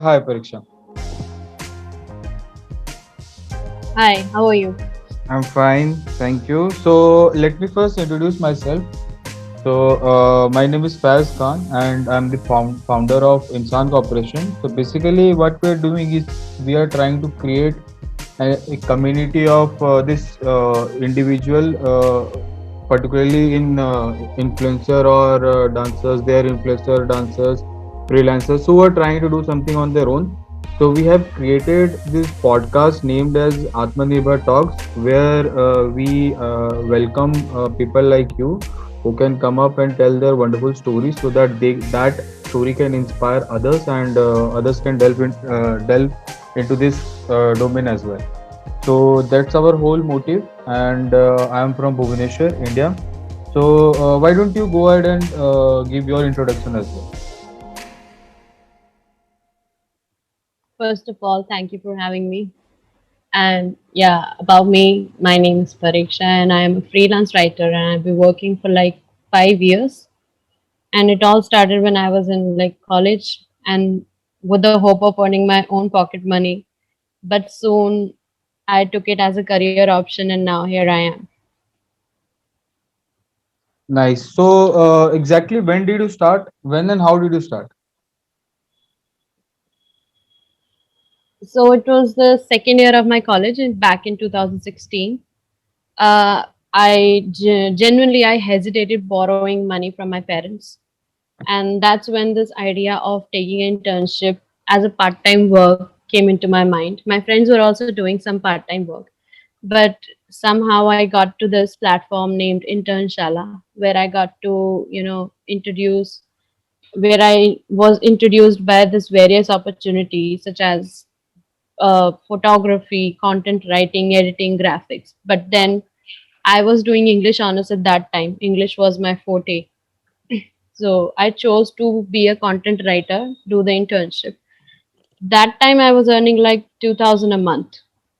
Hi, Pariksha. Hi, how are you? I'm fine, thank you. So, let me first introduce myself. My name is Faiz Khan, and I'm the founder of Insan Corporation. So, basically, what we're doing is we are trying to create a community of this individual, particularly in influencer or dancers, they are influencer dancers, freelancers who are trying to do something on their own. So we have created this podcast named as Atmanirbhar Talks, where we welcome people like you who can come up and tell their wonderful stories, so that that story can inspire others, and others can delve into this domain as well. So that's our whole motive, and I am from Bhubaneswar, India. So why don't you go ahead and give your introduction as well? First of all, thank you for having me. And yeah, about me, my name is Pariksha and I am a freelance writer and I've been working for like 5 years. And it all started when I was in like college and with the hope of earning my own pocket money. But soon I took it as a career option and now here I am. Nice. So exactly when did you start? When and how did you start? So it was the second year of my college and back in 2016. Uh, genuinely I hesitated borrowing money from my parents, and that's when this idea of taking an internship as a part-time work came into my mind. My friends were also doing some part-time work, but somehow I got to this platform named Internshala, where I got to introduce where I was introduced by this various opportunities such as photography, content writing, editing, graphics. But then I was doing English honors at that time. English was my forte. So I chose to be a content writer, do the internship. That time I was earning like 2000 a month.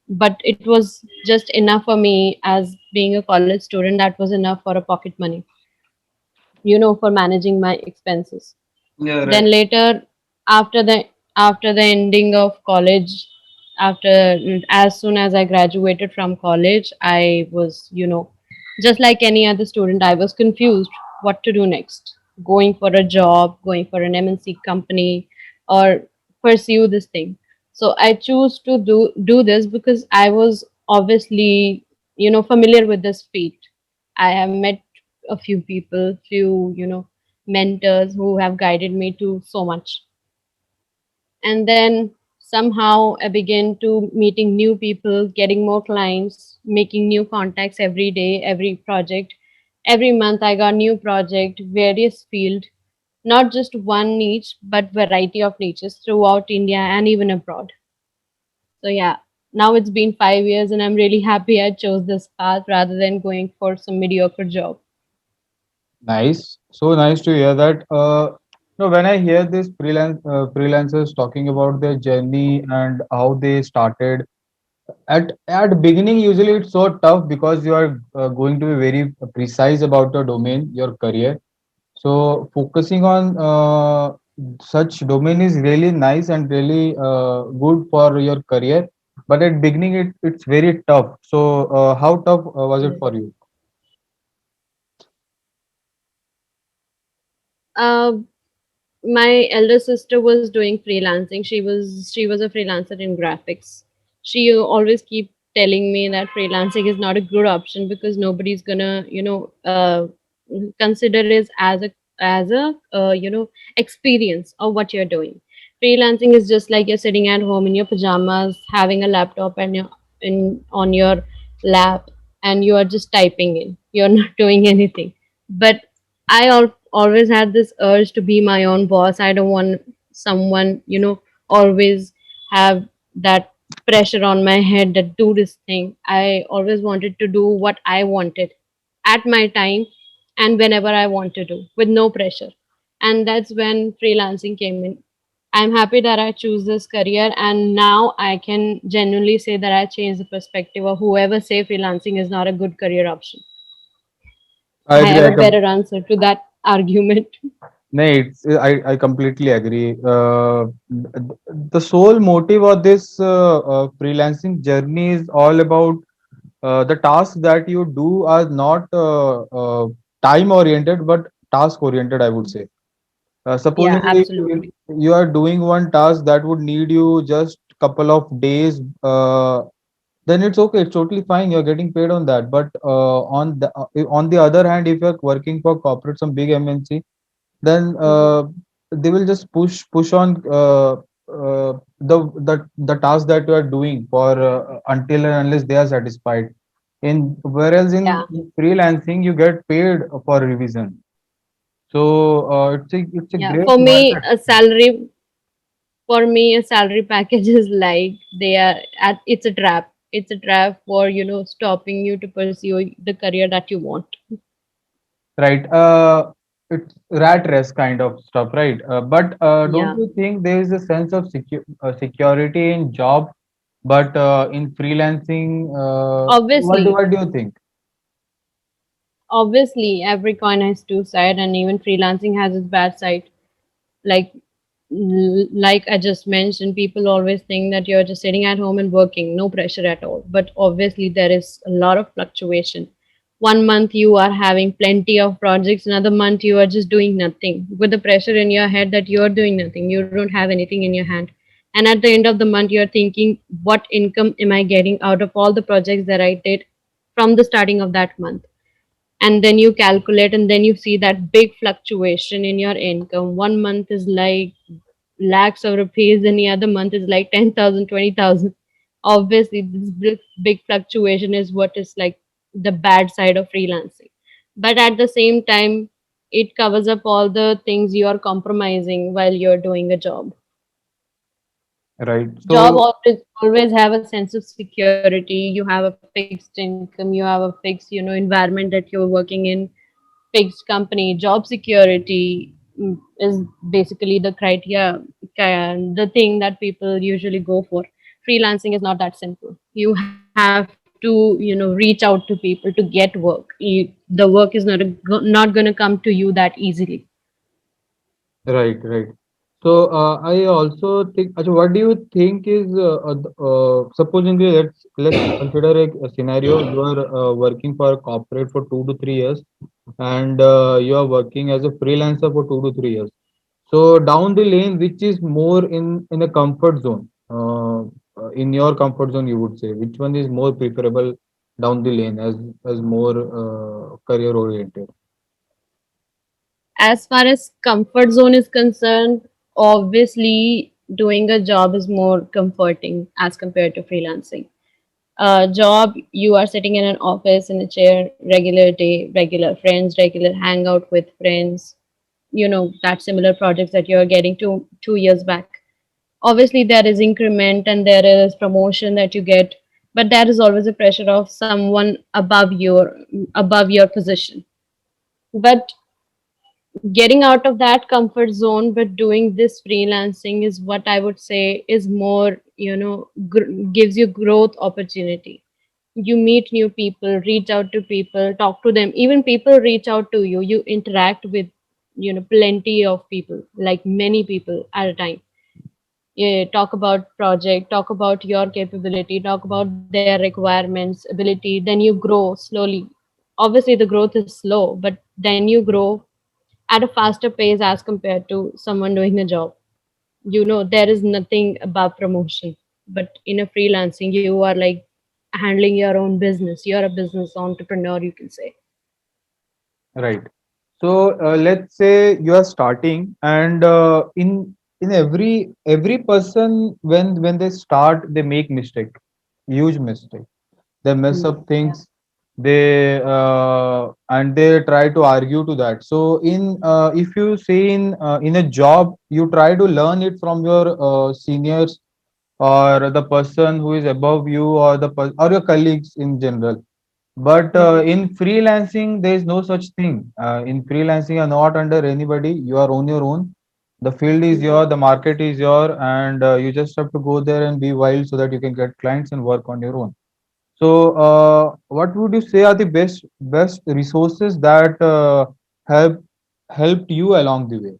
But it was just enough for me as being a college student. That was enough for a pocket money, for managing my expenses. Yeah, Then right. later, after the after the ending of college, after as soon as I graduated from college, I was, just like any other student, I was confused what to do next. Going for a job, going for an MNC company, or pursue this thing. So I choose to do this because I was obviously, familiar with this field. I have met a few people, few, mentors who have guided me to so much. And then somehow I began to meeting new people, getting more clients, making new contacts every day, every project. Every month I got new project, various field, not just one niche, but variety of niches throughout India and even abroad. So yeah, now it's been 5 years and I'm really happy I chose this path rather than going for some mediocre job. Nice. So nice to hear that. No, when I hear this freelancers talking about their journey and how they started, at beginning usually it's so tough because you are going to be very precise about your domain, your career. So focusing on such domain is really nice and really good for your career. But at beginning it's very tough. So how tough was it for you? Uh, my elder sister was doing freelancing. She was a freelancer in graphics. She always keep telling me that freelancing is not a good option because nobody's gonna consider it as a experience of what you're doing. Freelancing is just like you're sitting at home in your pajamas having a laptop and your in on your lap, and you are just typing in, you're not doing anything. But always had this urge to be my own boss. I don't want someone, always have that pressure on my head that do this thing. I always wanted to do what I wanted at my time and whenever I want to do with no pressure. And that's when freelancing came in. I'm happy that I choose this career, and now I can genuinely say that I changed the perspective of whoever say freelancing is not a good career option. I I agree. have a better answer to that argument. No, I completely agree. The sole motive of this freelancing journey is all about the tasks that you do are not time oriented but task oriented, I would say. Yeah, Supposingly, if absolutely. you are doing one task that would need you just couple of days, then it's okay. It's totally fine. You're getting paid on that. But on the other hand, if you're working for corporate, some big MNC, then Mhm. they will just push on the task that you are doing for until and unless they are satisfied. In whereas in Yeah, freelancing, you get paid for revision. So it's a yeah. great market. For me, a salary package is like they are at. It's a trap. It's a trap for stopping you to pursue the career that you want. Right. It's rat race kind of stuff, right? But don't Yeah, you think there is a sense of security in job, but in freelancing, obviously. what do you think? Obviously, every coin has two sides, and even freelancing has its bad side. Like, like I just mentioned, people always think that you're just sitting at home and working, no pressure at all. But obviously, there is a lot of fluctuation. One month you are having plenty of projects, another month you are just doing nothing with the pressure in your head that you're doing nothing. You don't have anything in your hand. And at the end of the month, you're thinking, what income am I getting out of all the projects that I did from the starting of that month? And then you calculate and then you see that big fluctuation in your income. One month is like lakhs of rupees and the other month is like 10,000, 20,000. Obviously this big fluctuation is what is like the bad side of freelancing, but at the same time it covers up all the things you are compromising while you're doing a job. Right. Job So always have a sense of security. You have a fixed income, you have a fixed environment that you're working in, fixed company. Job security is basically the criteria, the thing that people usually go for. Freelancing is not that simple. You have to reach out to people to get work. The work is not going to come to you that easily. right, right. So I also think. Acha, what do you think is supposingly let's consider a scenario. You are working for a corporate for 2 to 3 years, and you are working as a freelancer for 2 to 3 years. So down the lane, which is more in a comfort zone? In your comfort zone, you would say which one is more preferable down the lane as more career oriented? As far as comfort zone is concerned, obviously doing a job is more comforting as compared to freelancing. Job, you are sitting in an office in a chair, regular day, regular friends, regular hangout with friends, that similar projects that you're getting 2 years back. Obviously there is increment and there is promotion that you get, but there is always a pressure of someone above your position. But getting out of that comfort zone but doing this freelancing is what I would say is more, gives you growth opportunity. You meet new people, reach out to people, talk to them. Even people reach out to you, you interact with plenty of people, like many people at a time. Yeah, talk about project, talk about your capability, talk about their requirements, ability, then you grow slowly. Obviously the growth is slow, but then you grow at a faster pace as compared to someone doing a job. There is nothing above promotion, but in a freelancing you are like handling your own business. You're a business entrepreneur, you can say. Right. So let's say you are starting, and in every person when they start, they make mistake, huge mistake. They mess up Yeah. things. They and they try to argue to that. So in if you see in a job, you try to learn it from your seniors or the person who is above you or or your colleagues in general. But in freelancing, there is no such thing. In freelancing, you are not under anybody. You are on your own. The field is your, the market is your, and you just have to go there and be wild so that you can get clients and work on your own. So, what would you say are the best resources that help helped you along the way?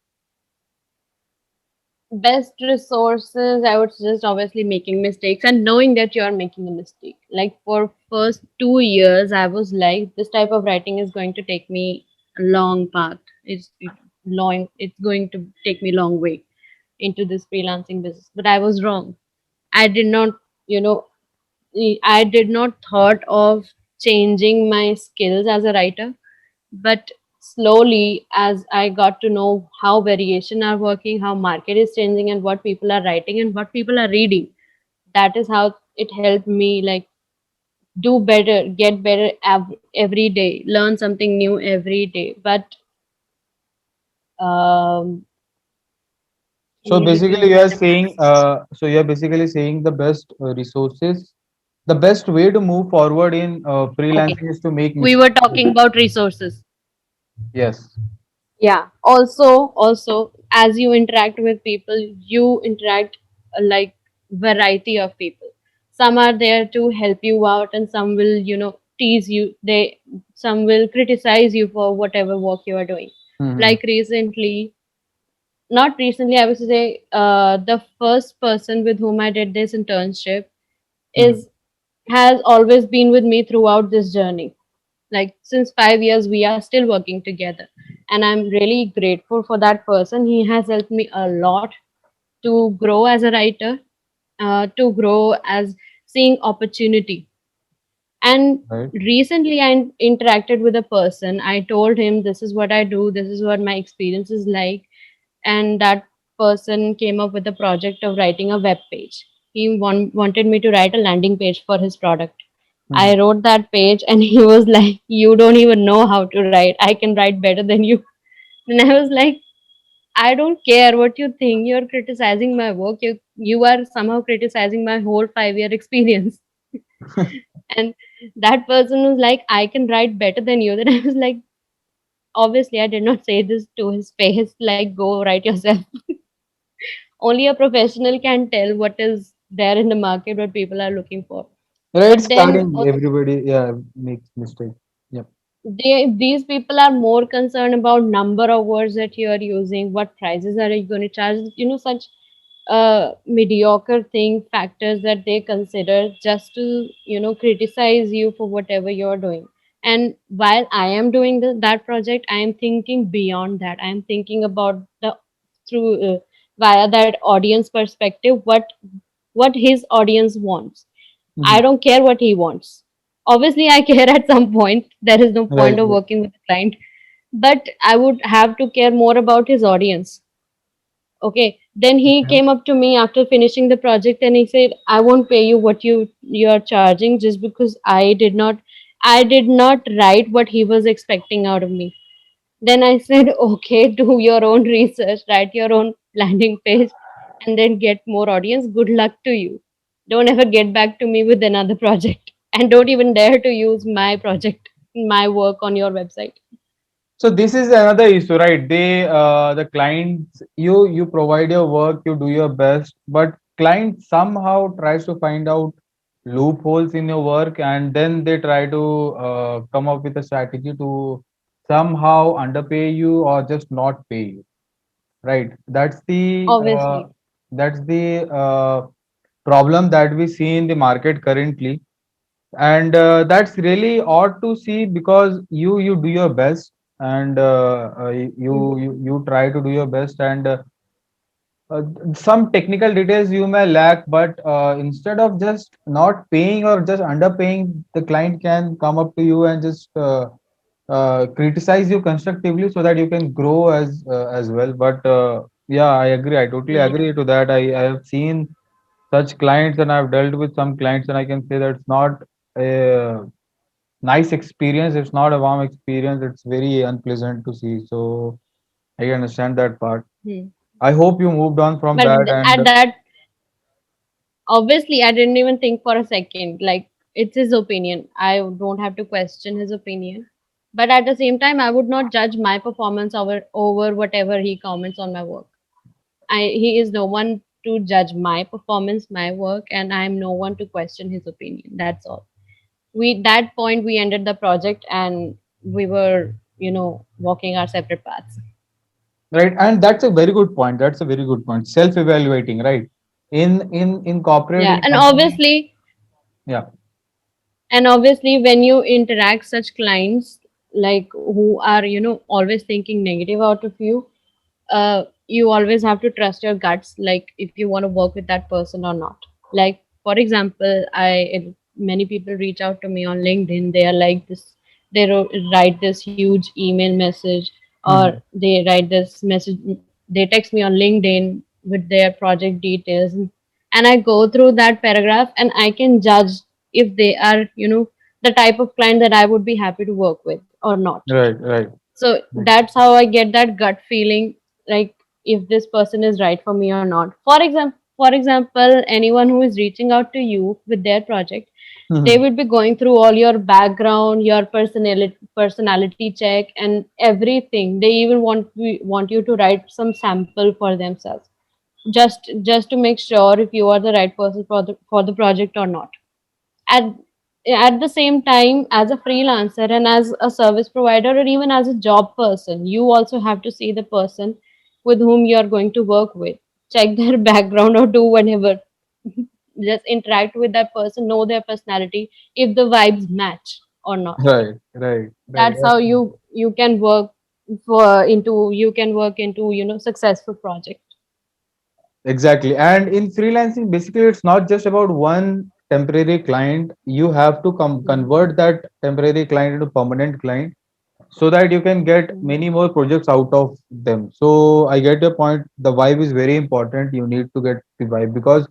Best resources, I would suggest obviously making mistakes and knowing that you are making a mistake. Like for first 2 years, I was like, this type of writing is going to take me a long path. Long. It's going to take me long way into this freelancing business. But I was wrong. I did not, you know, I did not thought of changing my skills as a writer, but slowly as I got to know how variation are working, how market is changing, and what people are writing and what people are reading, that is how it helped me like do better, get better every day, learn something new every day. But um, can So you basically, repeat you that? are saying, you're basically saying the best resources, the best way to move forward in Okay, freelancing is to make we mistakes. were talking about resources. Yes. Yeah, also as you interact with people, you interact like variety of people. Some are there to help you out and some will, tease you. They Some will criticize you for whatever work you are doing. Hmm. Like recently, not recently, I would say, the first person with whom I did this internship Hmm. is has always been with me throughout this journey. Like since 5 years, we are still working together, and I'm really grateful for that person. He has helped me a lot to grow as a writer, to grow as seeing opportunity. And Right. recently, I interacted with a person. I told him this is what I do, this is what my experience is like, and that person came up with a project of writing a web page. He wanted me to write a landing page for his product. Hmm. I wrote that page and he was like, you don't even know how to write. I can write better than you. And I was like, I don't care what you think. You're criticizing my work. You are somehow criticizing my whole 5 year experience. And that person was like, I can write better than you. Then I was like, obviously, I did not say this to his face, like, go write yourself. Only a professional can tell what is there in the market, what people are looking for. Right. But then Starting, everybody, yeah, makes mistakes. Yep. these people are more concerned about number of words that you are using, what prices are you going to charge, such mediocre thing factors that they consider just to criticize you for whatever you're doing. And while I am doing that project, I am thinking beyond that. I am thinking about the through via that audience perspective, what his audience wants. Hmm. I don't care what he wants. Obviously, I care at some point. There is no Right. point of Right. working with a client, but I would have to care more about his audience. Okay. Then he Okay. came up to me after finishing the project and he said, "I won't pay you what you're charging just because I did not write what he was expecting out of me." Then I said, "Okay, do your own research, write your own landing page, and then get more audience. Good luck to you. Don't ever get back to me with another project. And don't even dare to use my project, my work on your website." So this is another issue, right? The clients, you provide your work, you do your best, but client somehow tries to find out loopholes in your work, and then they try to come up with a strategy to somehow underpay you or just not pay you, right? Obviously. That's the problem that we see in the market currently, and that's really odd to see because you do your best, and Mhm. you try to do your best, and uh, some technical details you may lack, but instead of just not paying or just underpaying, the client can come up to you and just criticize you constructively so that you can grow as well. But yeah, I agree, I totally Yeah. agree to that. I have seen such clients, and I've dealt with some clients, and I can say that it's not a nice experience. It's not a warm experience. It's very unpleasant to see. So I understand that part. Hmm. I hope you moved on from But that. And at that, obviously, I didn't even think for a second. Like, it's his opinion. I don't have to question his opinion. But at the same time, I would not judge my performance over whatever he comments on my work. He is no one to judge my performance, my work, and I am no one to question his opinion. That's all. We That point we ended the project and we were walking our separate paths. Right, and that's a very good point. That's a very good point. Self-evaluating, right? In corporate, Yeah, in company, yeah, and obviously when you interact such clients like who are always thinking negative out of you, you always have to trust your guts, like if you want to work with that person or not. Like for example, many people reach out to me on LinkedIn. They are like this, write this huge email message, or hmm, they write this message, they text me on LinkedIn with their project details, and I go through that paragraph and I can judge if they are the type of client that I would be happy to work with or not. right, right, So right. that's how I get that gut feeling, like if this person is right for me or not. For example, anyone who is reaching out to you with their project, they Mhm. will be going through all your background, your personality check, and everything. They even want you to write some sample for themselves, just to make sure if you are the right person for the project or not. At at the same time, as a freelancer and as a service provider, or even as a job person, you also have to see the person with whom you are going to work with, check their background or do whatever. Just interact with that person, know their personality, if the vibes match or not. Right, right, right. That's how you can work you can work into successful project. Exactly. And in freelancing, basically, it's not just about one temporary client. You have to convert that temporary client into permanent client so that you can get Mhm. many more projects out of them. So I get your point. The vibe is very important. You need to get the vibe because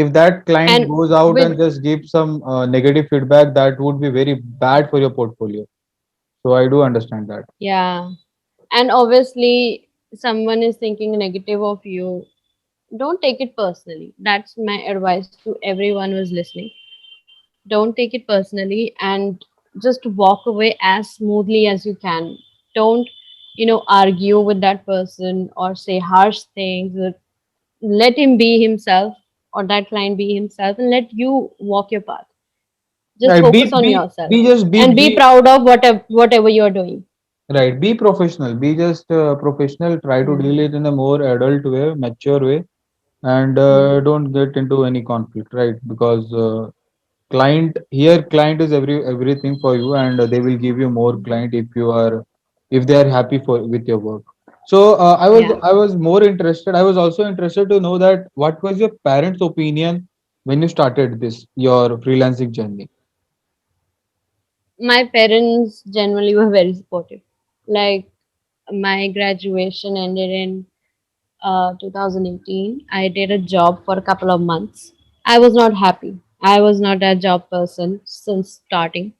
if that client And goes out with and just gives some negative feedback, that would be very bad for your portfolio. So I do understand that. Yeah, and obviously someone is thinking negative of you, don't take it personally. That's my advice to everyone who's listening. Don't take it personally, and just walk away as smoothly as you can. Don't argue with that person or say harsh things. Let him be himself, or that client be himself, and let you walk your path. Just Right. focus on yourself Be just and be be proud of whatever you're doing. right. Be professional. Be just professional. Try to Mm. deal it in a more adult way, mature way, and Mm. don't get into any conflict, right? Because client is everything for you, and they will give you more client if they are happy for with your work. So Yeah. I was more interested. I was also interested to know that what was your parents' opinion when you started this your freelancing journey. My parents generally were very supportive. Like my graduation ended in 2018. I did a job for a couple of months. I was not happy. I was not a job person since starting.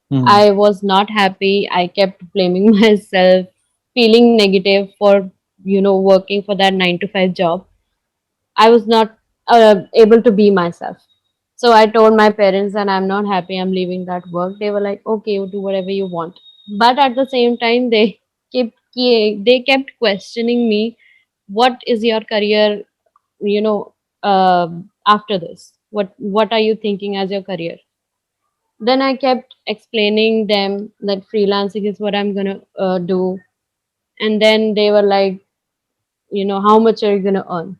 Hmm. I was not happy. I kept blaming myself, feeling negative for working for that 9 to 5 job. I was not able to be myself. So I told my parents that I'm not happy, I'm leaving that work. They were like, okay, you do whatever you want. But at the same time, they kept questioning me, what is your career, you know, after this? What are you thinking as your career? Then I kept explaining them that freelancing is what I'm gonna do. And then they were like, how much are you gonna earn?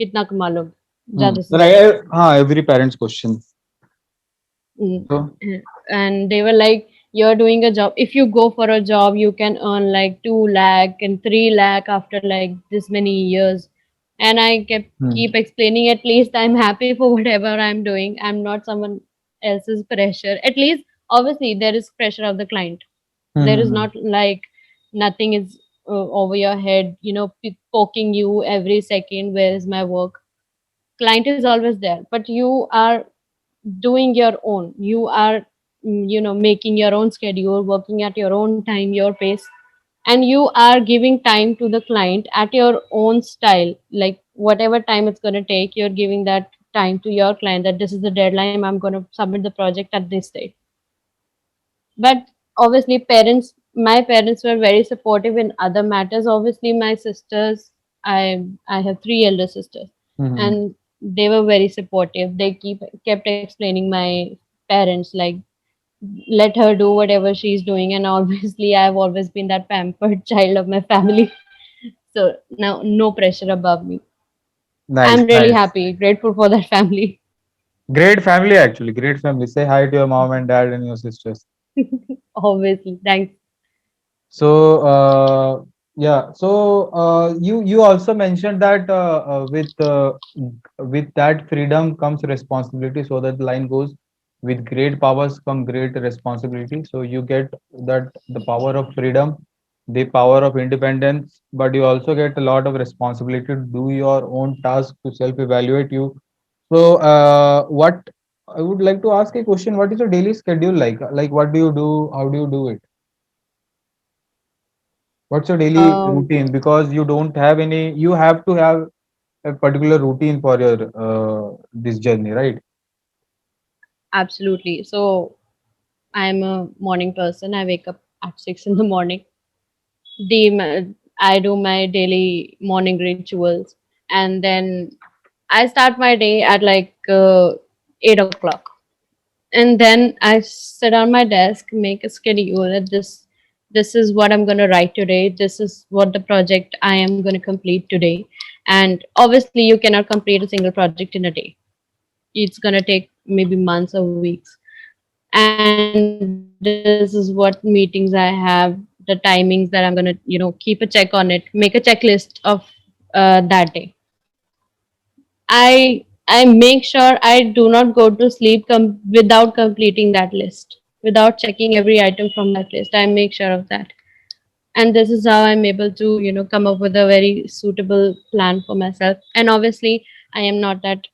Kitna kama loge? Ja, this is what they Right. asked. Every parent's question. Mm. So. And they were like, you're doing a job. If you go for a job, you can earn like 2 lakh and 3 lakh after like this many years. And I keep Hmm. explaining, at least I'm happy for whatever I'm doing. I'm not someone else's pressure. At least, obviously, there is pressure of the client. There is Hmm. not like nothing is over your head, poking you every second. Where is my work? Client is always there, but you are doing your own. You are making your own schedule, working at your own time, your pace, and you are giving time to the client at your own style. Like whatever time it's going to take, you're giving that time to your client, that this is the deadline, I'm going to submit the project at this date. But obviously my parents were very supportive in other matters. Obviously my sisters, I have three elder sisters, Hmm. and they were very supportive. They kept explaining my parents like, let her do whatever she's doing. And obviously I've always been that pampered child of my family. So now no pressure above me. Nice, I'm really nice. happy, grateful for that family. Great family, actually. Great family. Say hi to your mom and dad and your sisters. Obviously, thanks. So, yeah. So, you also mentioned that with that freedom comes responsibility. So that line goes, with great powers come great responsibility. So you get that the power of freedom, the power of independence, but you also get a lot of responsibility to do your own task, to self-evaluate you. So, what I would like to ask a question: what is your daily schedule like? Like, what do you do? How do you do it? What's your daily Um, routine? Because you don't have any, you have to have a particular routine for your this journey, right? Absolutely. So I'm a morning person. I wake up at 6 in the morning. I do my daily morning rituals, and then I start my day at like 8 o'clock, and then I sit on my desk, make a schedule. That this is what I'm gonna write today. This is what the project I am gonna complete today, and obviously you cannot complete a single project in a day. It's gonna take maybe months or weeks, and this is what meetings I have, the timings that I'm gonna keep a check on it, make a checklist of that day. I make sure I do not go to sleep without completing that list, without checking every item from that list. I make sure of that, and this is how I'm able to come up with a very suitable plan for myself. And obviously, I am not that.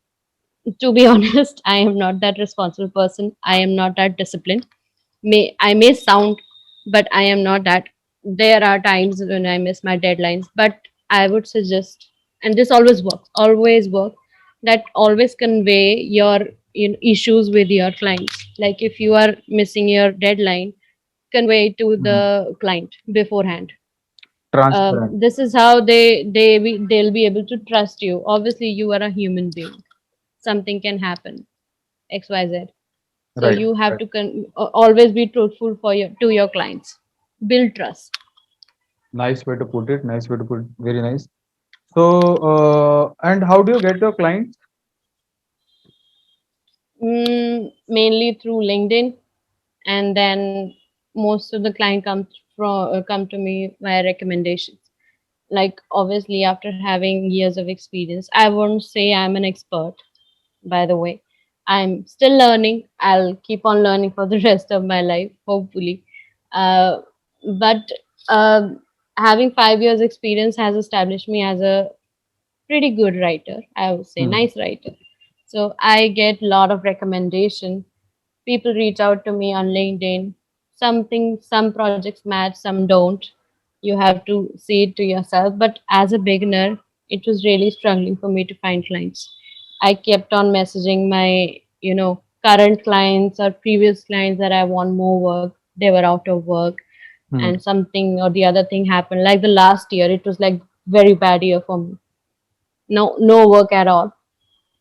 To be honest, I am not that responsible person. I am not that disciplined. I may sound, but I am not that. There are times when I miss my deadlines, but I would suggest, and this always work, that always convey your issues with your clients. Like if you are missing your deadline, convey it to Mhm. the client beforehand. Transparent. This is how they'll be able to trust you. Obviously, you are a human being. Something can happen, XYZ. So Right. you have Right. to always be truthful for your to your clients. Build trust. Nice way to put it. Nice way to put it. Very nice. So, and how do you get your clients? Mainly through LinkedIn, and then most of the client come to me via recommendations. Like obviously, after having years of experience, I won't say I'm an expert. By the way, I'm still learning. I'll keep on learning for the rest of my life, hopefully. Uh, but um having 5 years experience has established me as a pretty good writer. I would say Mhm. nice writer. So I get a lot of recommendation. People reach out to me on LinkedIn. Some projects match, some don't. You have to see it to yourself. But as a beginner, it was really struggling for me to find clients. I kept on messaging my, current clients or previous clients that I want more work. They were out of work, Mhm. and something or the other thing happened. Like the last year, it was like very bad year for me. No work at all.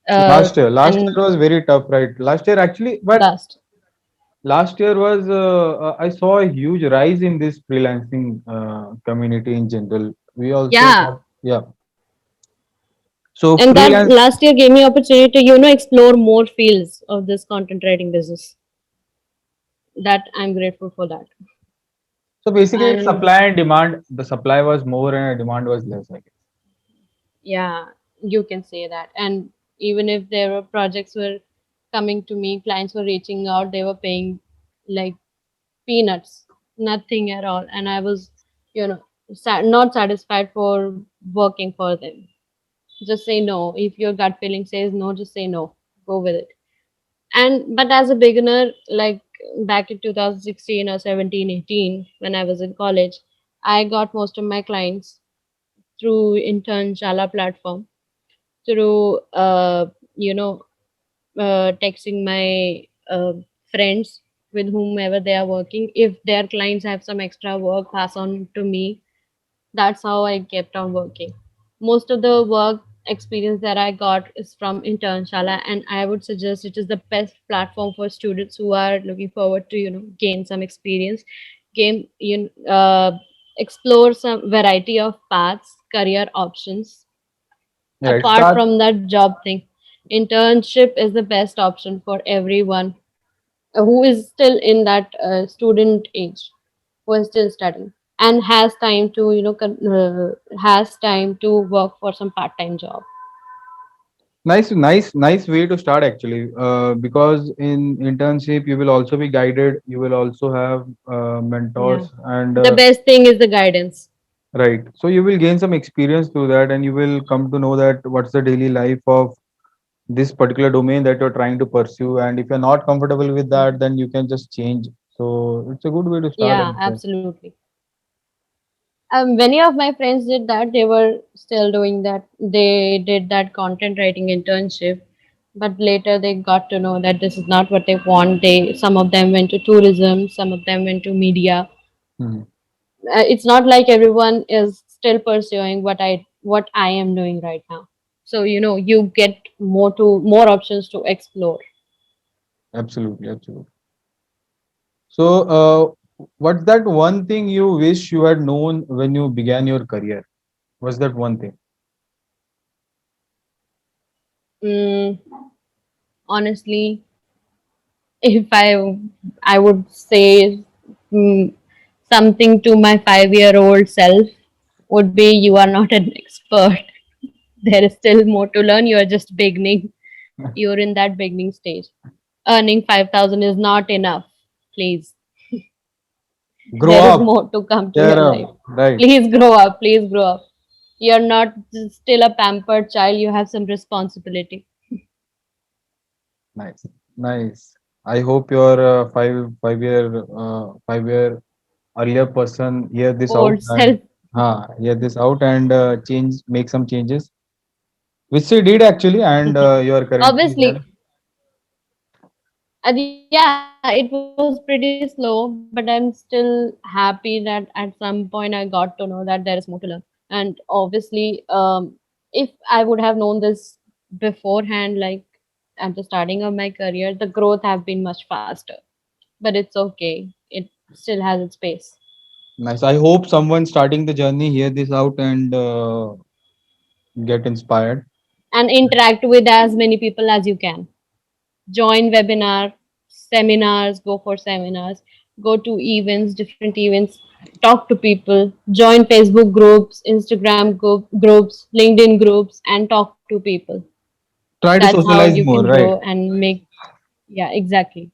Last And year was very tough, right? Last year actually, but last, last year was I saw a huge rise in this freelancing community in general. We also yeah, got, yeah. So and that freelance. last year gave me opportunity to explore more fields of this content writing business. That I'm grateful for that. So basically, it's And supply and demand. The supply was more and the demand was less, I guess. yeah, you can say that. And even if there were projects were coming to me, clients were reaching out, they were paying like peanuts, nothing at all, and I was you know not satisfied for working for them. Just say no. If your gut feeling says no, just say no, go with it. And but as a beginner, like back in 2016 or 17, 18, when I was in college, I got most of my clients through intern Shala platform, through you know texting my friends with whomever they are working. If their clients have some extra work, pass on to me. That's how I kept on working. Most of the work experience that I got is from Internshala, and I would suggest it is the best platform for students who are looking forward to gain some experience. Game you explore some variety of paths, career options. Right. Apart Start. from that job thing, internship is the best option for everyone who is still in that student age, who is still studying and has time to has time to work for some part-time job. Nice way to start actually. Because in internship you will also be guided. You will also have Yeah, mentors and the best thing is the guidance. right. So you will gain some experience through that, and you will come to know that what's the daily life of this particular domain that you're trying to pursue. And if you're not comfortable with that, then you can just change. So it's a good way to start, I Yeah, would say. absolutely. Many of my friends did that. They were still doing that. They did that content writing internship, but later they got to know that this is not what they want. Some of them went to tourism, some of them went to media. Mhm. It's not like everyone is still pursuing what I am doing right now. So you get more options to explore. Absolutely, absolutely. So, what's that one thing you wish you had known when you began your career? What's that one thing? Mm, honestly, if I would say mm, something to my 5-year-old self would be you are not an expert. There is still more to learn. You are just beginning. You're in that beginning stage. Earning 5,000 is not enough. Please, Grow there is up, more to come to cheer your up, life. right? Please grow up. Please grow up. You're not still a pampered child. You have some responsibility. Nice, nice. I hope your five year earlier person hear this out Old and self. hear this out and change, make some changes, which she did actually, and you are currently Obviously, here. yeah, it was pretty slow, but I'm still happy that at some point I got to know that there is more to learn. And obviously, if I would have known this beforehand, like at the starting of my career, the growth have been much faster. But it's okay. It still has its pace. Nice. I hope someone starting the journey hear this out and get inspired. And interact with as many people as you can. Join webinar, seminars, go for seminars, go to events, different events, talk to people, join Facebook groups, Instagram groups, LinkedIn groups, and talk to people. Try to That's how socialize you more, can right? grow and make, yeah, exactly.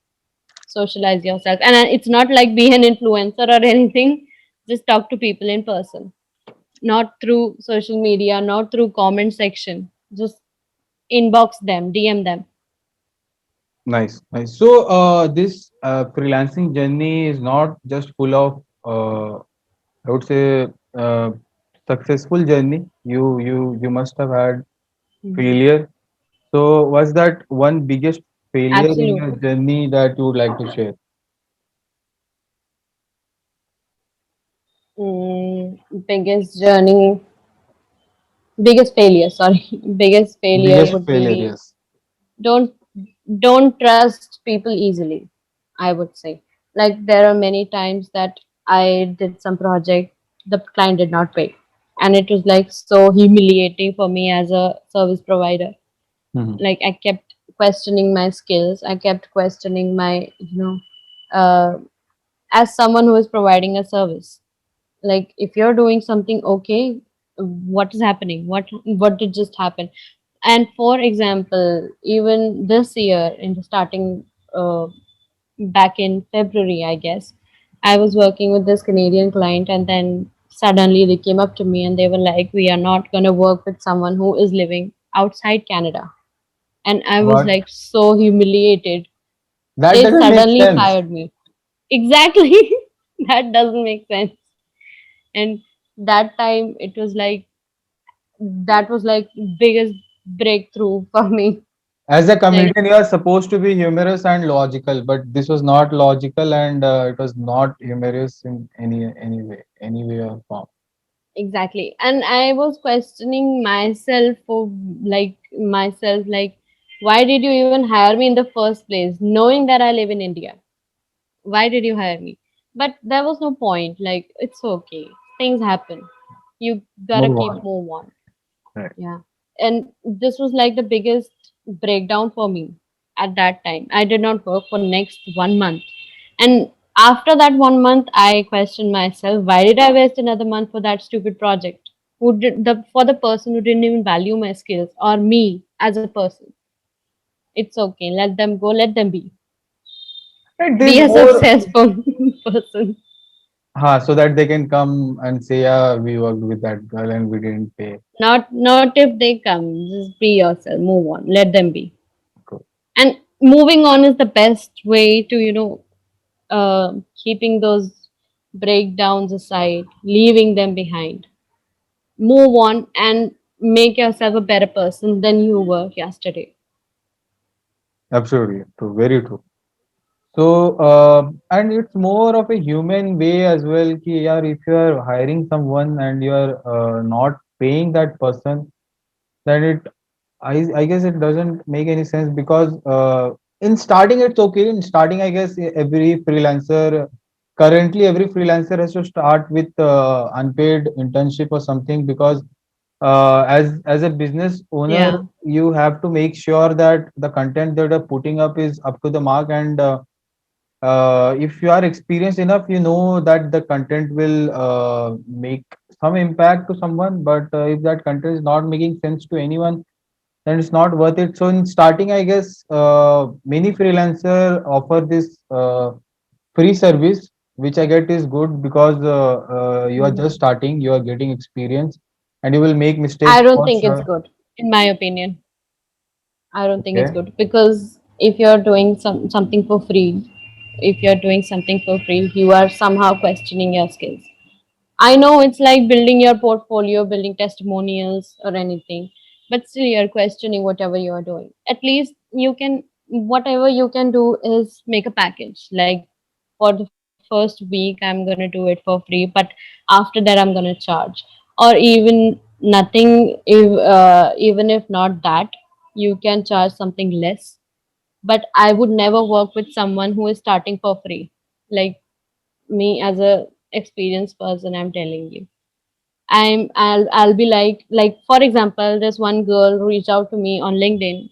Socialize yourself. And it's not like be an influencer or anything. Just talk to people in person, not through social media, not through comment section. Just inbox them, DM them. Nice, nice. So, this freelancing journey is not just full of, I would say, uh, successful journey. You must have had Mhm. failure. So, what's that one biggest failure in your Absolutely. journey that you would like to share? Mm, biggest journey, biggest failure, sorry. Biggest failure Biggest would failure, be yes. don't don't trust people easily, I would say. Like there are many times that I did some project, the client did not pay, and it was like so humiliating for me as a service provider. Mhm. Like I kept questioning my skills, I kept questioning my uh, as someone who is providing a service, like if you're doing something okay, what is happening, what did just happen. And for example, even this year in the starting, uh, back in February, I guess, I was working with this Canadian client, and then suddenly they came up to me and they were like, we are not going to work with someone who is living outside Canada. And I was What? like so humiliated. That They doesn't make suddenly sense. fired me. Exactly. That doesn't make sense. And that time it was like, that was like biggest breakthrough for me. As a Like comedian, you are supposed to be humorous and logical, but this was not logical and it was not humorous in any way or form. exactly. And I was questioning myself for like why did you even hire me in the first place knowing that I live in India? Why did you hire me? But there was no point. Like it's okay. things happen. You gotta Move keep on. move on. Right. Yeah. And this was like the biggest breakdown for me at that time. I did not work for next 1 month. And after that 1 month, I questioned myself, why did I waste another month for that stupid project? Who did the for the person who didn't even value my skills or me as a person? It's okay. Let them go, let them Right. be This a more, successful person. so that they can come and say, yeah, we worked with that girl and we didn't pay. Not if they come. Just be yourself. Move on. Let them be. Cool. And moving on is the best way to keeping those breakdowns aside, leaving them behind. Move on and make yourself a better person than you were yesterday. Absolutely true. Very true. So, and it's more of a human way as well. Ki, yaar, if you are hiring someone and you are not paying that person, then I guess it doesn't make any sense because in starting it's okay. In starting, I guess every freelancer has to start with unpaid internship or something because as a business owner, Yeah, you have to make sure that the content that you're putting up is up to the mark and if you are experienced enough, you know that the content will make some impact to someone. But if that content is not making sense to anyone, then it's not worth it. So in starting, I guess many freelancer offer this free service, which I get is good because you are just mhm. starting, you are getting experience, and you will make I mistakes don't for think it's sure. good, in my opinion. I don't think it's Okay. good because if you're doing something for free, if you're doing something for free, you are somehow questioning your skills. I know it's like building your portfolio, building testimonials or anything, but still you're questioning whatever you're doing. At least whatever you can do is make a package. Like for the first week, I'm going to do it for free, but after that, I'm going to charge. Or even nothing, even if not that, you can charge something less. But I would never work with someone who is starting for free. Like me as a experienced person, I'm telling you. I'll be like for example, there's one girl who reached out to me on LinkedIn.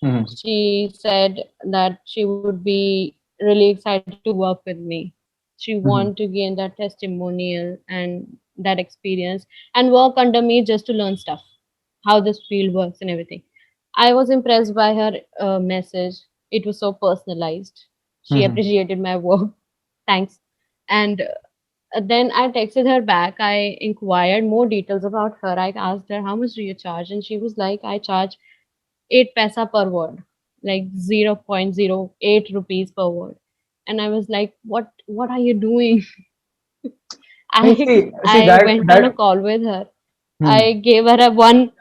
Mhm. She said that she would be really excited to work with me. She want Mhm. to gain that testimonial and that experience and work under me just to learn stuff, how this field works and everything. I was impressed by her message. It was so personalized. She Mhm. appreciated my work. Thanks. And then I texted her back. I inquired more details about her. I asked her, how much do you charge? And she was like, I charge 8 paisa per word, like 0.08 rupees per word. And I was like, what are you doing? And I see I that went on a that. call with her. Hmm. I gave her a one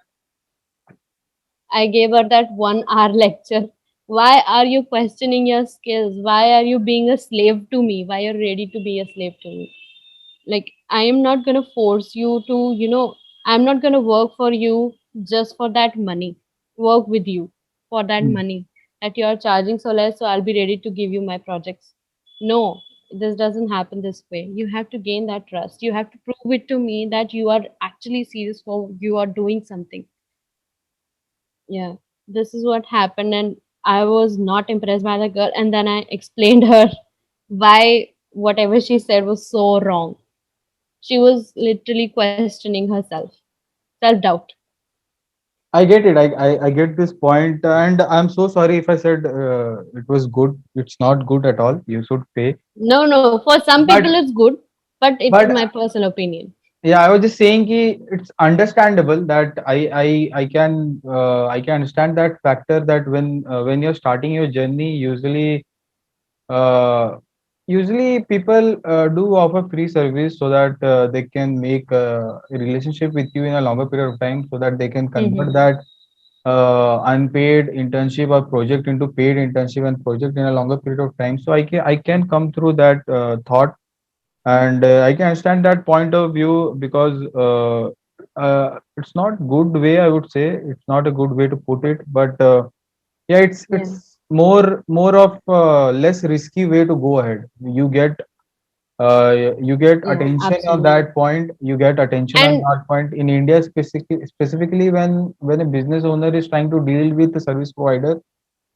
I gave her that 1 hour lecture. Why are you questioning your skills? Why are you being a slave to me? Why are you ready to be a slave to me? Like I am not going to force you to, I'm not going to work for you just for that money, work with you for that Hmm. money that you are charging so less, so I'll be ready to give you my projects. No, this doesn't happen this way. You have to gain that trust. You have to prove it to me that you are actually serious, for you are doing something. Yeah, this is what happened, and I was not impressed by the girl, and then I explained her why whatever she said was so wrong. She was literally questioning herself. Self doubt. I get it. I get this point, and I'm so sorry if I said it was good. It's not good at all. You should pay. No, for some But people it's good, but it's but my personal opinion. yeah, I was just saying ki it's understandable that I can understand that factor that when you're starting your journey, uh, usually people do offer free service so that they can make a relationship with you in a longer period of time, so that they can convert Hmm. that unpaid internship or project into paid internship and project in a longer period of time. So I can come through that thought, and I can understand that point of view because it's not good way. I would say it's not a good way to put it, but yeah, Yeah. it's more of less risky way to go ahead. You get you get Yeah, attention on absolutely. that point. You get attention on And that point in India, specifically when a business owner is trying to deal with a service provider,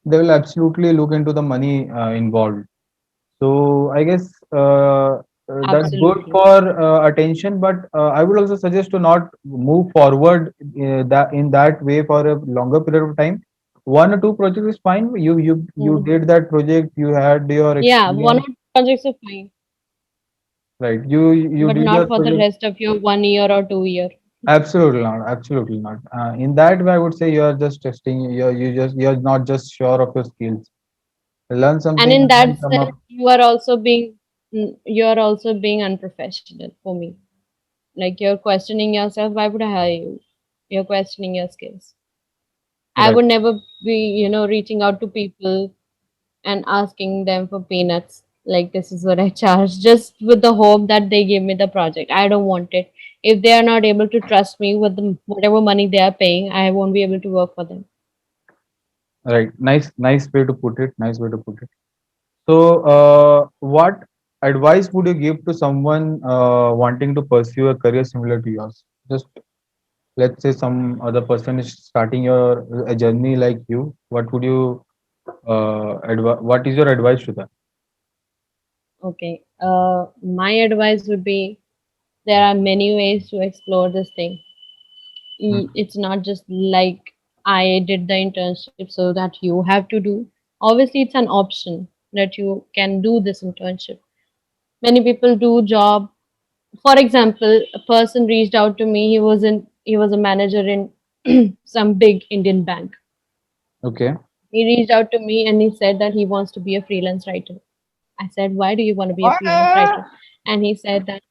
they will absolutely look into the money involved. So I guess that's good absolutely. for attention, but I would also suggest to not move forward that in that way for a longer period of time. One or two projects is fine. You Mhm. did that project. You had your Yeah, one or experience, two projects are fine, right? You but did not your for the project. rest of your 1 year or 2 year. Absolutely not. Absolutely not. In that way, I would say you are just testing. You're not just sure of your skills. Learn And something in and then that come sense, up. you are also being unprofessional for me. Like you're questioning yourself, why would I hire you? You're questioning your skills. I Right. would never be, reaching out to people and asking them for peanuts. Like this is what I charge, just with the hope that they give me the project. I don't want it. If they are not able to trust me with whatever money they are paying, I won't be able to work for them. Right. Nice way to put it. Nice way to put it. So, what advice would you give to someone wanting to pursue a career similar to yours? Just let's say some other person is starting your a journey like you. What would you what is your advice to them? Okay. My advice would be there are many ways to explore this thing. Mhm. It's not just like I did the internship so that you have to do. Obviously, it's an option that you can do this internship. Many people do job. For example, a person reached out to me. He was a manager in some big Indian bank. Okay. He reached out to me and he said that he wants to be a freelance writer. I said, why do you want to be a freelance writer? And he said that,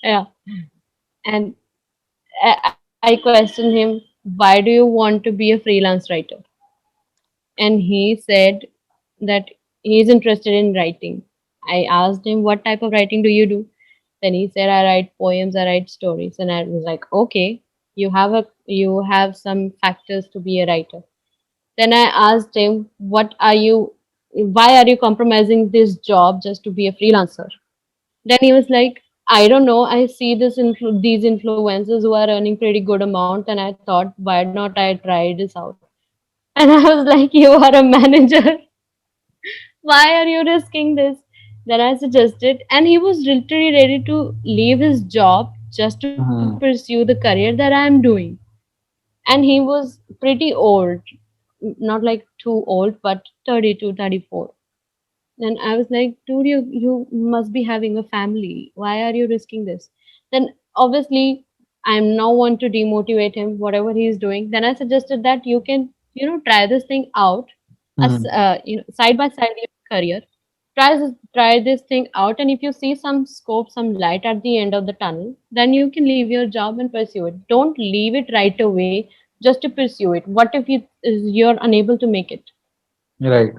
yeah. And I questioned him, why do you want to be a freelance writer? And he said that he is interested in writing. I asked him, what type of writing do you do? Then he said, I write poems, I write stories. And I was like, okay, you have some factors to be a writer. Then I asked him, why are you compromising this job just to be a freelancer? Then he was like, I don't know. I see these influencers who are earning pretty good amount, and I thought, why not I try this out? And I was like, you are a manager. Why are you risking this? Then I suggested, and he was literally ready to leave his job just to Mhm. pursue the career that I am doing. And he was pretty old, not like too old, but 32, 34. Then I was like, dude, you must be having a family. Why are you risking this? Then obviously I'm now want to demotivate him, whatever he is doing. Then I suggested that you can, try this thing out, as Mhm. side by side your career. Try this thing out, and if you see some scope, some light at the end of the tunnel, then you can leave your job and pursue it. Don't leave it right away just to pursue it. What if you're unable to make it? Right.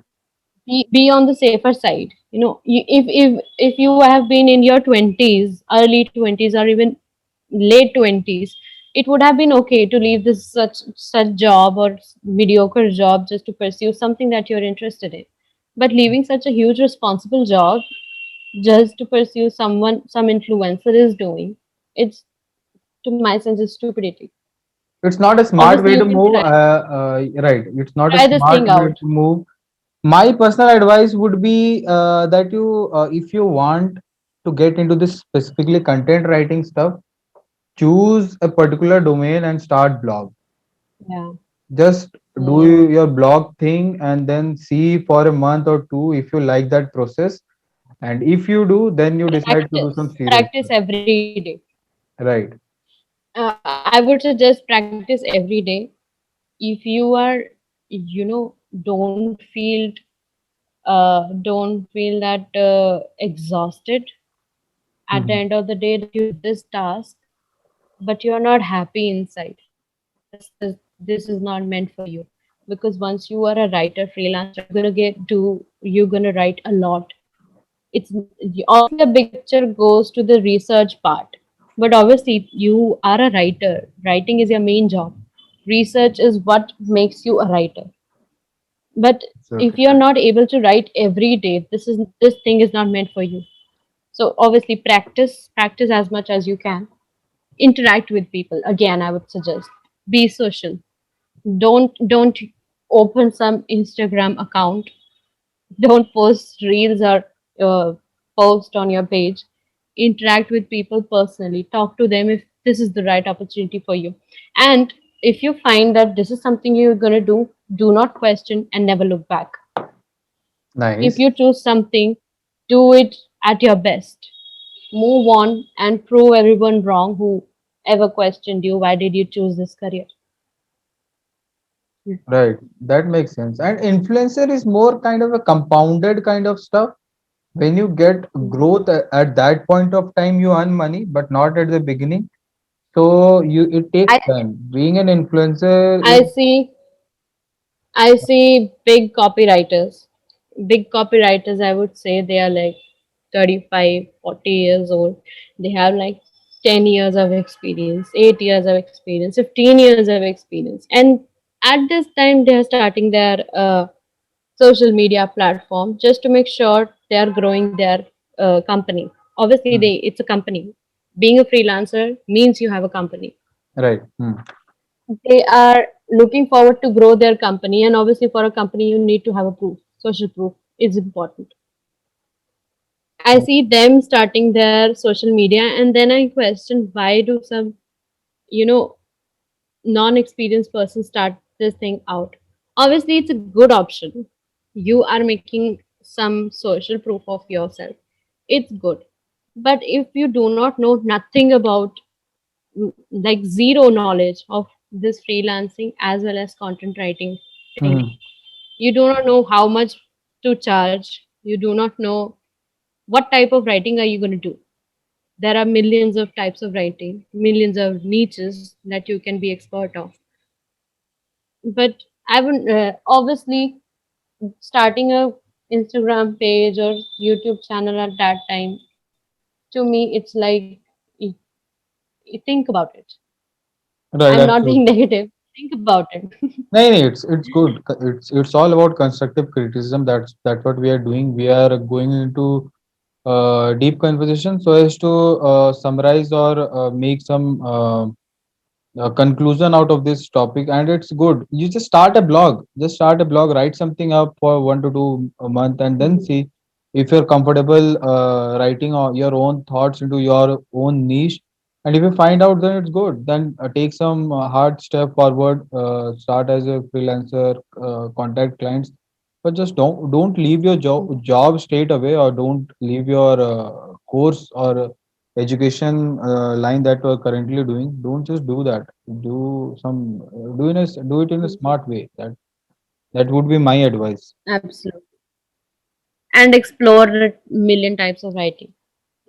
Be on the safer side. If you have been in your 20s, early 20s, or even late 20s, it would have been okay to leave this such job or mediocre job just to pursue something that you're interested in. But leaving such a huge responsible job just to pursue some influencer is doing, it's, to my sense, it's stupidity. It's not a smart Obviously way you to can move. Right. It's not a try this smart thing way out. to move. My personal advice would be that if you want to get into this specifically content writing stuff, choose a particular domain and start blog. Yeah, Just do yeah. your blog thing and then see for a month or two if you like that process. And if you do, then you decide to do some serious Practice stuff. every day. Right. I would suggest practice every day. If you are, don't don't feel that exhausted at the Mhm. end of the day that you did this task, but you are not happy inside. This is not meant for you, because once you are a writer, freelancer, you're gonna write a lot. It's obviously the big picture goes to the research part, but obviously you are a writer. Writing is your main job. Research is what makes you a writer. But if Absolutely you're correct. not able to write every day, this thing is not meant for you. So obviously practice as much as you can. Interact with people. Again, I would suggest be social. Don't open some Instagram account. Don't post reels or uh, post on your page. Interact with people personally. Talk to them if this is the right opportunity for you. And if you find that this is something you're going to do not question and never look back. If Nice. you choose something, do it at your best. Move on and prove everyone wrong who ever questioned you. Why did you choose this career? Right. That makes sense. And influencer is more kind of a compounded kind of stuff. When you get growth at that point of time, you earn money, but not at the beginning. So it takes I time. Being an influencer is I see I see big copywriters. Big copywriters, I would say they are like 35, 40 years old. They have like 10 years of experience, 8 years of experience, 15 years of experience. And at this time, they are starting their social media platform just to make sure they are growing their company. Obviously, Hmm. it's a company. Being a freelancer means you have a company. Right. They are looking forward to grow their company, and obviously for a company you need to have a proof. Social proof is important. I see them starting their social media, and then I question why do some, you know, non-experienced person start this thing out. Obviously it's a good option. You are making some social proof of yourself. It's good. But if you do not know nothing about, like zero knowledge of this freelancing as well as content writing thing, Hmm. you do not know how much to charge, you do not know what type of writing are you going to do. There are millions of types of writing, millions of niches that you can be expert of. But I would obviously starting a Instagram page or YouTube channel at that time, to me it's like, think about it. Right. I'm not being Absolutely. negative. Think about it. No, no, it's good. It's all about constructive criticism. That's what we are doing. We are going into deep conversation so as to summarize or make some conclusion out of this topic. And it's good. You just start a blog, write something up for 1 to 2 a month, and then Mhm. see if you're comfortable writing your own thoughts into your own niche. And if you find out, then it's good. Then take some hard step forward, start as a freelancer, contact clients, but just don't leave your job straight away, or don't leave your course or education line that you are currently doing. Don't just do that. Do some do it in a smart way. That would be my advice. Absolutely. And explore a million types of writing.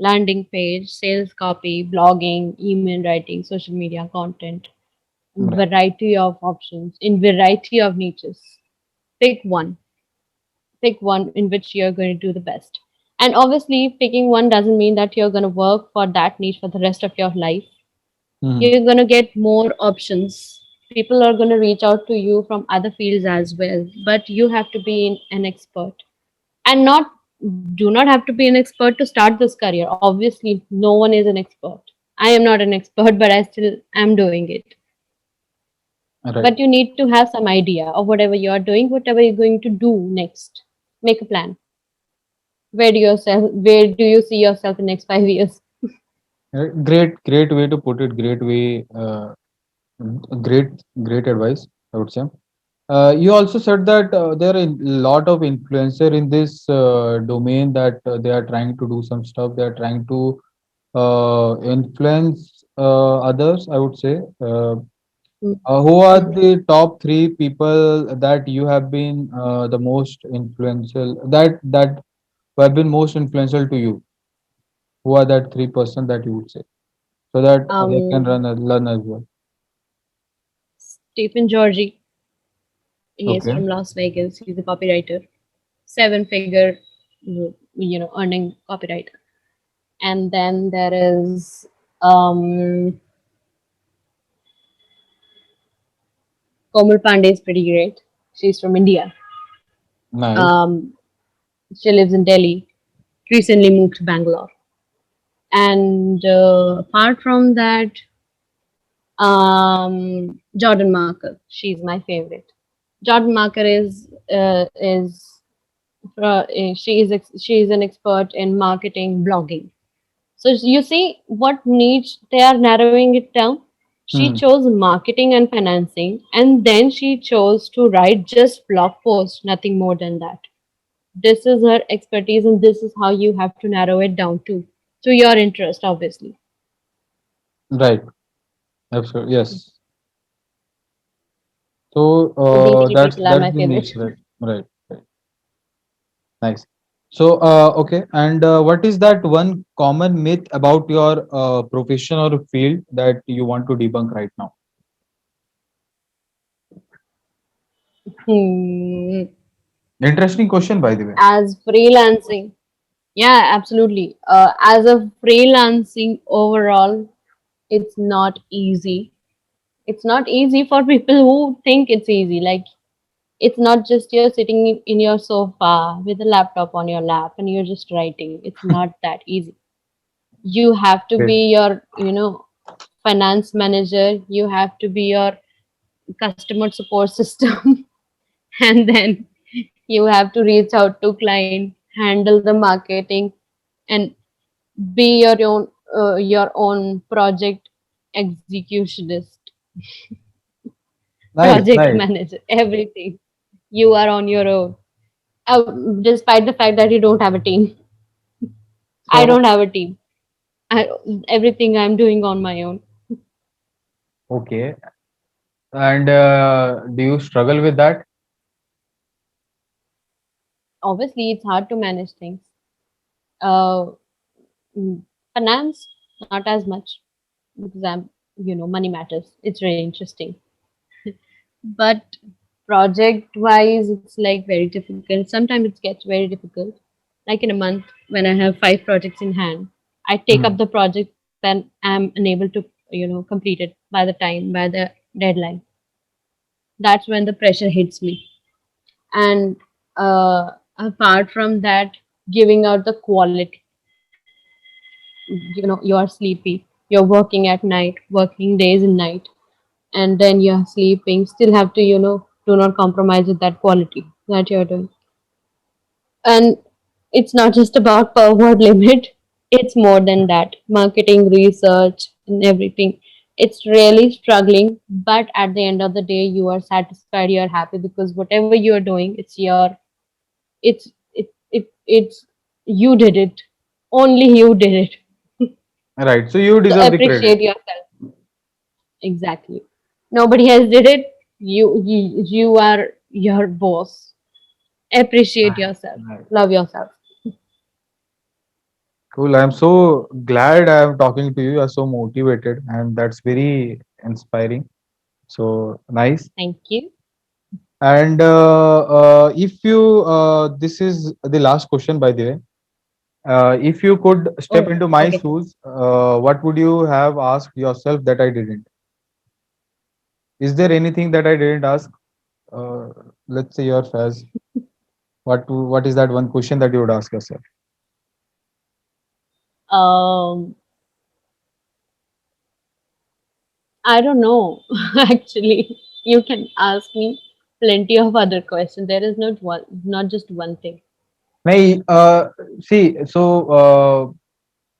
Landing page, sales copy, blogging, email writing, social media content, Right. variety of options in variety of niches. Pick one. Pick one in which you're going to do the best. And obviously, picking one doesn't mean that you're going to work for that niche for the rest of your life. Mhm. You're going to get more options. People are going to reach out to you from other fields as well, but you have to be an expert. And not do not have to be an expert to start this career. Obviously, no one is an expert. I am not an expert, but I still am doing it. Right. But you need to have some idea of whatever you are doing, whatever you're going to do next. Make a plan. Where do you see yourself in next 5 years? Right. Great way to put it. Great way. Great, great advice, I would say. You also said that there are a lot of influencer in this domain, that they are trying to do some stuff. They are trying to influence others, I would say. Who are Mhm. the top three people that you have been the most influential, that who have been most influential to you? Who are that three-person that you would say, so that I can learn as well? Stephen Georgie, he is Okay. from Las Vegas. He's a copywriter, seven-figure, earning copywriter. And then there is Komal Pandey is pretty great. She's from India. Nice. Um, she lives in Delhi. Recently moved to Bangalore. And apart from that, Jordan Marker. She's my favorite. Jordan Marker she is an expert in marketing blogging. So you see what niche they are narrowing it down. She Hmm. chose marketing and financing, and then she chose to write just blog posts, nothing more than that. This is her expertise, and this is how you have to narrow it down to your interest, obviously. Right. Absolutely. Yes. So So these three that's people are that's my the favorite. niche, right? Right. Right. Nice. So okay. And what is that one common myth about your profession or field that you want to debunk right now? Hmm. Interesting question, by the way. As freelancing, yeah, absolutely. As a freelancing overall, it's not easy. It's not easy for people who think it's easy. Like, it's not just you're sitting in your sofa with a laptop on your lap and you're just writing. It's not that easy. You have to Okay. be your, finance manager. You have to be your customer support system. And then you have to reach out to client, handle the marketing, and be your own project executionist, Nice. project Nice. manager, everything. You are on your own. Despite the fact that you don't have a team. I So don't have a team. I, everything I'm doing on my own. okay. And do you struggle with that? Obviously, it's hard to manage things. Uh, Finance, not as much because money matters. It's really interesting. But project wise, it's like very difficult. Sometimes it gets very difficult. Like in a month, when I have 5 projects in hand, I take Hmm. up the project, then I'm unable to, complete it by the deadline. That's when the pressure hits me. And apart from that, giving out the quality, you are sleepy, you're working at night, working days and night, and then you're sleeping, still have to, do not compromise with that quality that you're doing. And it's not just about per word limit, it's more than that. Marketing, research, and everything. It's really struggling, but at the end of the day, you are satisfied, you're happy because whatever you're doing, it's you did it. Only you did it. Right. So you So deserve the credit. appreciate yourself. Exactly. Nobody else did it. You are your boss. Appreciate Right. yourself. Right. Love yourself. Cool. I'm so glad I'm talking to you. You're so motivated, and that's very inspiring. So nice. Thank you. And if you, this is the last question, by the way. If you could step Oh, into my okay. shoes, what would you have asked yourself that I didn't? Is there anything that I didn't ask? Uh, let's say your Faz. What is that one question that you would ask yourself? Um, I don't know. Actually, you can ask me plenty of other questions. There is not just one thing. Nahi, see, so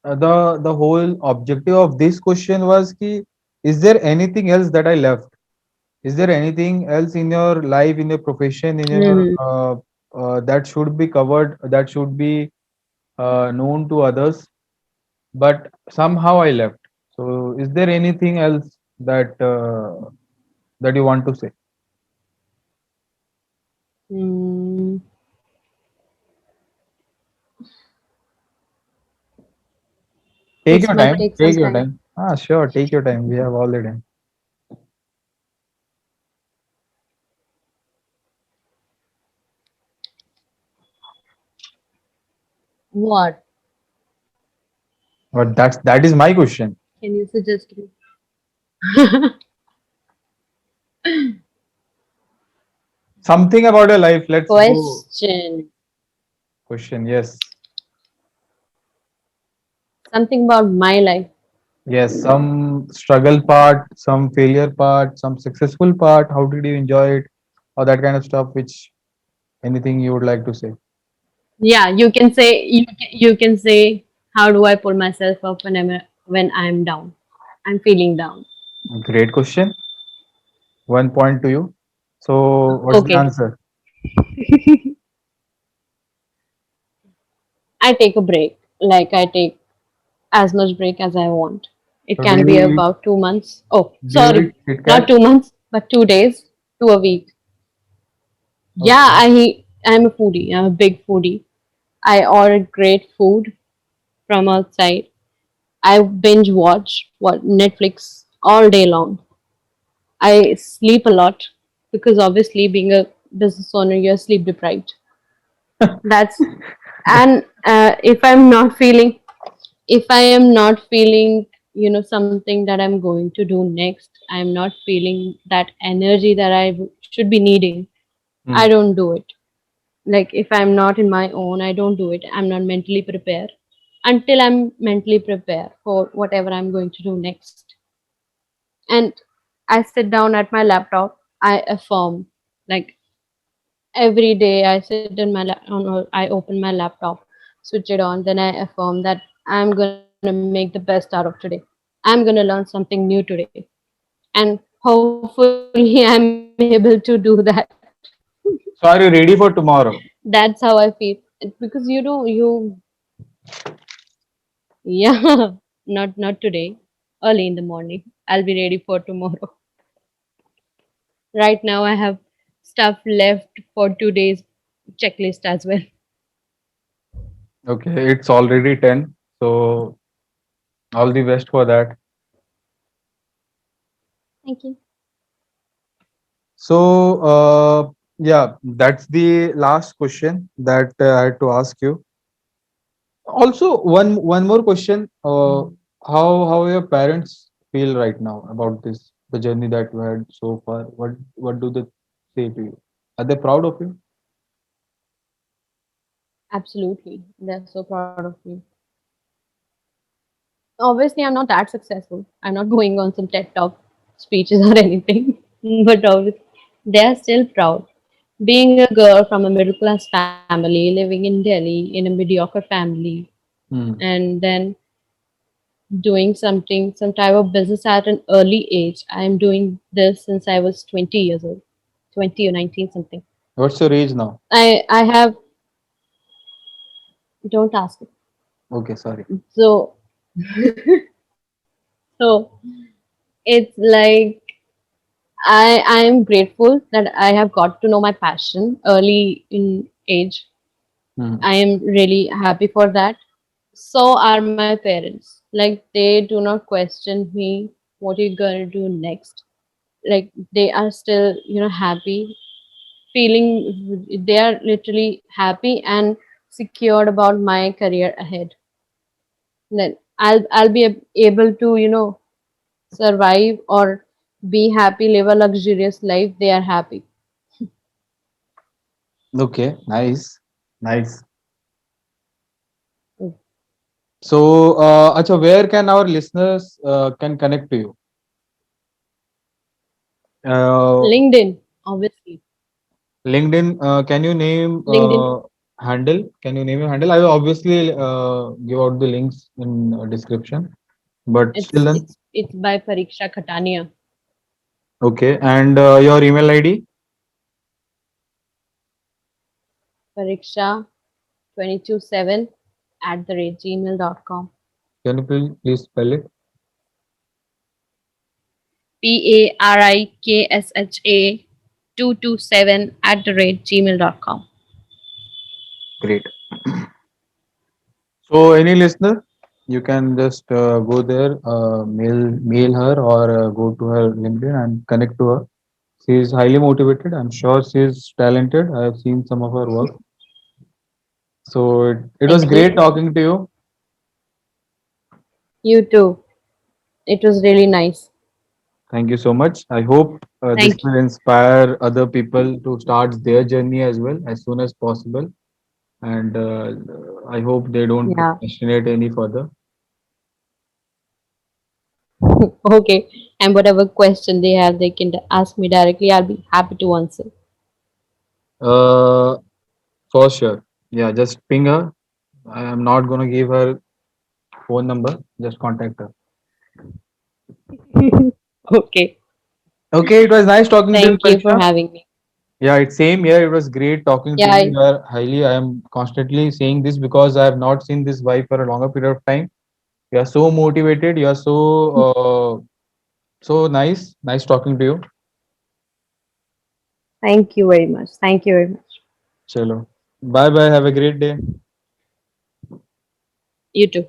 the whole objective of this question was ki, is there anything else that I left? Is there anything else in your life, in your profession, in your Hmm. that should be covered, that should be known to others, but somehow I left. So, is there anything else that you want to say? Hmm. Take This your might time. take some Take your time. time. Ah, sure. Take your time. We have all the time. What? But that is my question. Can you suggest me? Something about your life. Let's go. Question. Question. Yes. Something about my life. Yes. Some struggle part, some failure part, some successful part. How did you enjoy it? Or that kind of stuff. Which anything you would like to say? Yeah, you can say how do I pull myself up when I'm down? I'm feeling down. Great question. 1 point to you. So, what's the Okay. answer? I take a break. Like I take as much break as I want. It So, do can be you eat? about 2 months. Oh, Do you sorry, eat Kit not Kat? 2 months, but 2 days to a week. Yeah, Okay. I'm a foodie. I'm a big foodie. I order great food from outside. I binge watch what Netflix all day long. I sleep a lot because obviously being a business owner, you're sleep deprived. That's and if I am not feeling, something that I'm going to do next, I'm not feeling that energy that should be needing. I Hmm. don't do it. Like if I'm not in my own, I don't do it. I'm not mentally prepared until I'm mentally prepared for whatever I'm going to do next. And I sit down at my laptop. I affirm, like every day. I sit in I open my laptop, switch it on, then I affirm that I'm gonna make the best out of today. I'm gonna learn something new today, and hopefully I'm able to do that. So, are you ready for That's how tomorrow? I feel. Because yeah, not today. Early in the morning, I'll be ready for tomorrow. Right now, I have stuff left for 2 days checklist as well. Okay. It's already 10. So, all the best for that. Thank you. So, yeah, that's the last question that I had to ask you. Also, one more question. How your parents feel right now about this, the journey that you had so far? What do they say to you? Are they proud of you? Absolutely. They're so proud of me. Obviously, I'm not that successful. I'm not going on some TED Talk speeches or anything, but obviously, they're still proud. Being a girl from a middle class family, living in Delhi in a mediocre family, Hmm. and then doing some type of business at an early age. I'm doing this since I was 20 years old, 20 or 19 something. What's your age now? I have, don't ask me. Okay, sorry. So, so it's like I am grateful that I have got to know my passion early in age. Hmm. I am really happy for that. So are my parents. Like they do not question me what are you gonna do next. Like they are still, happy, feeling they are literally happy and secured about my career ahead. Then I'll be able to, survive or be happy, live a luxurious life. They are happy. Okay, nice, nice. So, acha, where can our listeners can connect to you? Uh, LinkedIn, obviously. LinkedIn, can you name LinkedIn. handle? Can you name your handle? I will obviously give out the links in description. But still It's then, it's it's by Pariksha Khatania. okay. And your email ID? Pariksha 227 at the rate gmail.com. Can you please spell it? PARIKSHA 227 at the rate gmail.com. Great. So, any listener, you can just go there, mail her, or go to her LinkedIn and connect to her. She is highly motivated. I'm sure she is talented. I have seen some of her work. So it was Thank you. great talking to you. You too. It was really nice. Thank you so much. I hope this Thank you. will inspire other people to start their journey as well as soon as possible. And I hope they don't Yeah. procrastinate any further. Okay. And whatever question they have, they can ask me directly. I'll be happy to answer. Uh, for sure. Yeah, just ping her. I am not gonna give her phone number. Just contact her. Okay. Okay, it was nice talking to you, Thank you for Pariksha. having me. Yeah, it's same here. It was great talking to Yeah. you. You are highly. I am constantly saying this because I have not seen this wife for a longer period of time. You are so motivated. You are so nice. Nice talking to you. Thank you very much. Thank you very much. Chalo. Bye bye. Have a great day. You too.